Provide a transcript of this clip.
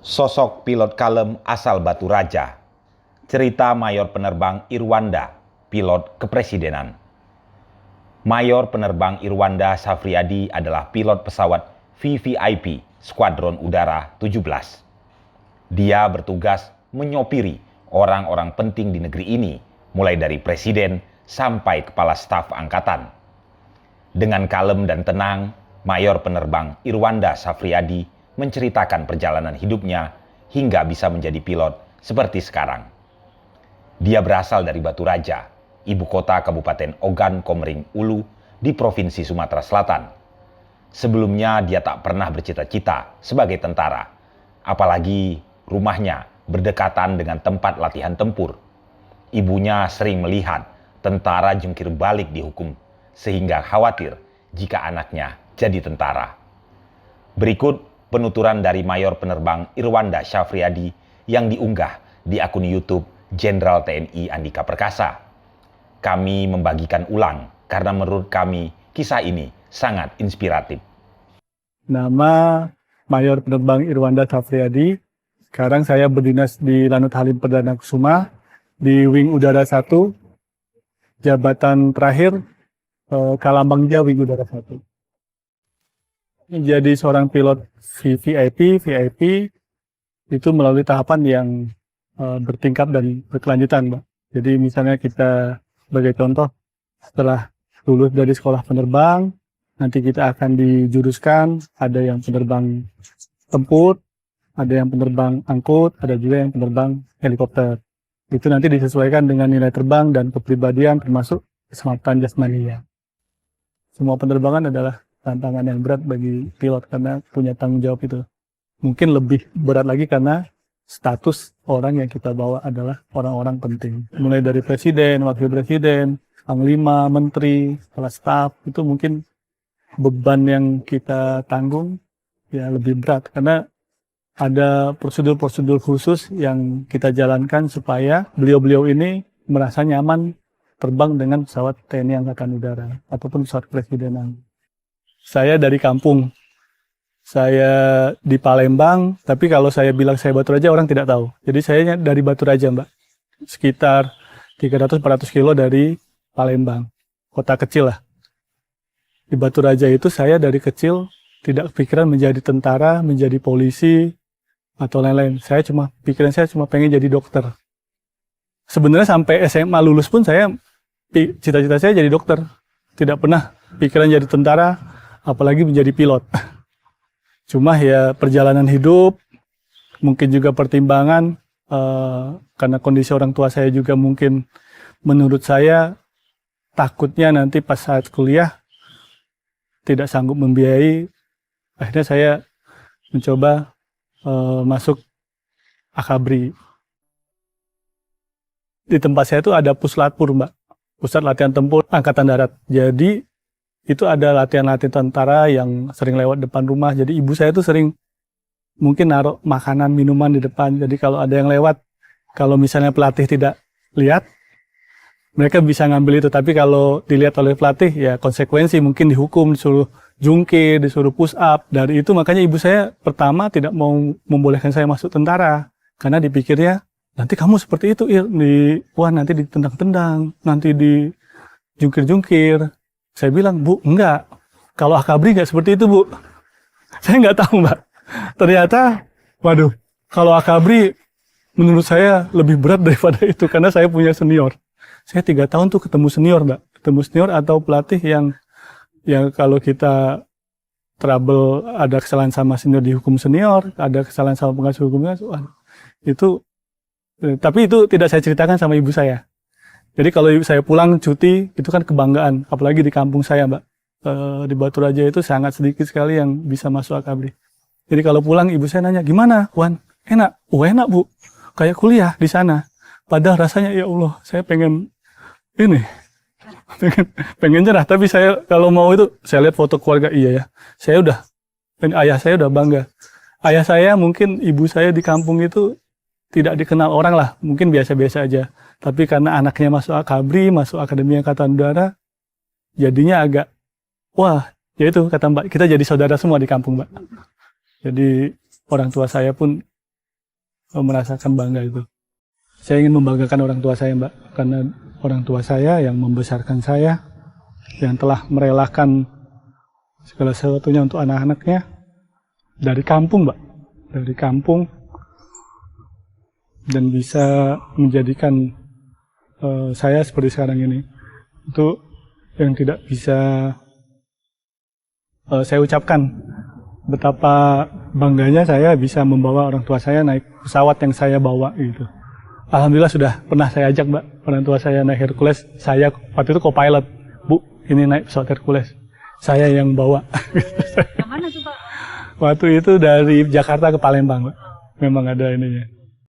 Sosok pilot kalem asal Batu Raja. Cerita Mayor Penerbang Irwanda, pilot kepresidenan. Mayor Penerbang Irwanda Safriadi adalah pilot pesawat VVIP Skuadron Udara 17. Dia bertugas menyopiri orang-orang penting di negeri ini, mulai dari presiden sampai kepala staf angkatan. Dengan kalem dan tenang, Mayor Penerbang Irwanda Safriadi menceritakan perjalanan hidupnya hingga bisa menjadi pilot seperti sekarang. Dia berasal dari Batu Raja, ibu kota Kabupaten Ogan Komering Ulu di Provinsi Sumatera Selatan. Sebelumnya dia tak pernah bercita-cita sebagai tentara, apalagi rumahnya berdekatan dengan tempat latihan tempur. Ibunya sering melihat tentara jungkir balik dihukum, sehingga khawatir jika anaknya jadi tentara. Berikut penuturan dari Mayor Penerbang Irwanda Safriadi yang diunggah di akun YouTube Jenderal TNI Andika Perkasa. Kami membagikan ulang karena menurut kami kisah ini sangat inspiratif. Nama Mayor Penerbang Irwanda Safriadi. Sekarang saya berdinas di Lanut Halim Perdana Kusuma di Wing Udara 1. Jabatan terakhir Kalambangja Wing Udara 1. Jadi seorang pilot VIP itu melalui tahapan yang bertingkat dan berkelanjutan, Mbak. Jadi misalnya kita sebagai contoh, setelah lulus dari sekolah penerbang, nanti kita akan dijuruskan, ada yang penerbang tempur, ada yang penerbang angkut, ada juga yang penerbang helikopter. Itu nanti disesuaikan dengan nilai terbang dan kepribadian termasuk keselamatan jasmaninya. Semua penerbangan adalah tantangan yang berat bagi pilot karena punya tanggung jawab itu. Mungkin lebih berat lagi karena status orang yang kita bawa adalah orang-orang penting. Mulai dari presiden, wakil presiden, panglima, menteri, kepala staf, itu mungkin beban yang kita tanggung ya lebih berat karena ada prosedur-prosedur khusus yang kita jalankan supaya beliau-beliau ini merasa nyaman terbang dengan pesawat TNI Angkatan Udara ataupun pesawat kepresidenan. Saya dari kampung, saya di Palembang, tapi kalau saya bilang saya Batu Raja orang tidak tahu. Jadi saya dari Batu Raja, Mbak, sekitar 300-400 kilo dari Palembang, kota kecil lah. Di Batu Raja itu saya dari kecil tidak pikiran menjadi tentara, menjadi polisi, atau lain-lain. Pikiran saya cuma pengen jadi dokter. Sebenarnya sampai SMA lulus pun cita-cita saya jadi dokter. Tidak pernah pikiran jadi tentara, apalagi menjadi pilot. Cuma ya perjalanan hidup, mungkin juga pertimbangan, karena kondisi orang tua saya juga mungkin menurut saya takutnya nanti pas saat kuliah tidak sanggup membiayai. Akhirnya saya mencoba masuk Akabri. Di tempat saya itu ada Puslatpur, Mbak, Pusat Latihan Tempur Angkatan Darat. Jadi itu ada latihan-latihan tentara yang sering lewat depan rumah. Jadi ibu saya tuh sering mungkin naruh makanan, minuman di depan. Jadi kalau ada yang lewat, kalau misalnya pelatih tidak lihat, mereka bisa ngambil itu. Tapi kalau dilihat oleh pelatih, ya konsekuensi mungkin dihukum, disuruh jungkir, disuruh push up. Dari itu makanya ibu saya pertama tidak mau membolehkan saya masuk tentara. Karena dipikirnya, nanti kamu seperti itu, nanti ditendang-tendang, nanti dijungkir-jungkir. Saya bilang, Bu, enggak. Kalau Akabri enggak seperti itu, Bu. Saya enggak tahu, Mbak. Ternyata, waduh, kalau Akabri menurut saya lebih berat daripada itu. Karena saya punya senior. Saya 3 tahun tuh ketemu senior, Mbak. Ketemu senior atau pelatih yang kalau kita trouble, ada kesalahan sama senior dihukum senior, ada kesalahan sama pengasuh hukumnya, itu. Tapi itu tidak saya ceritakan sama ibu saya. Jadi kalau ibu saya pulang cuti, itu kan kebanggaan. Apalagi di kampung saya, Mbak. Di Batu Raja itu sangat sedikit sekali yang bisa masuk Akabri. Jadi kalau pulang, ibu saya nanya, gimana, Wan? Enak? Enak, Bu. Kayak kuliah di sana. Padahal rasanya, ya Allah, saya pengen pengen nyerah. Tapi saya kalau mau itu, saya lihat foto keluarga, iya ya. Ayah saya udah bangga. Ayah saya mungkin ibu saya di kampung itu tidak dikenal orang lah. Mungkin biasa-biasa aja. Tapi karena anaknya masuk Akabri, masuk Akademi Angkatan Udara, jadinya agak, ya itu kata Mbak, kita jadi saudara semua di kampung, Mbak. Jadi orang tua saya pun merasakan bangga itu. Saya ingin membanggakan orang tua saya, Mbak, karena orang tua saya yang membesarkan saya, yang telah merelakan segala sesuatunya untuk anak-anaknya dari kampung, Mbak, dari kampung, dan bisa menjadikan saya seperti sekarang ini. Itu yang tidak bisa saya ucapkan. Betapa bangganya saya bisa membawa orang tua saya naik pesawat yang saya bawa gitu. Alhamdulillah sudah pernah saya ajak, Mbak, orang tua saya naik Hercules. Saya waktu itu co-pilot. Bu, ini naik pesawat Hercules. Saya yang bawa. Yang mana tuh, Pak? Waktu itu dari Jakarta ke Palembang, Mbak. Memang ada ininya.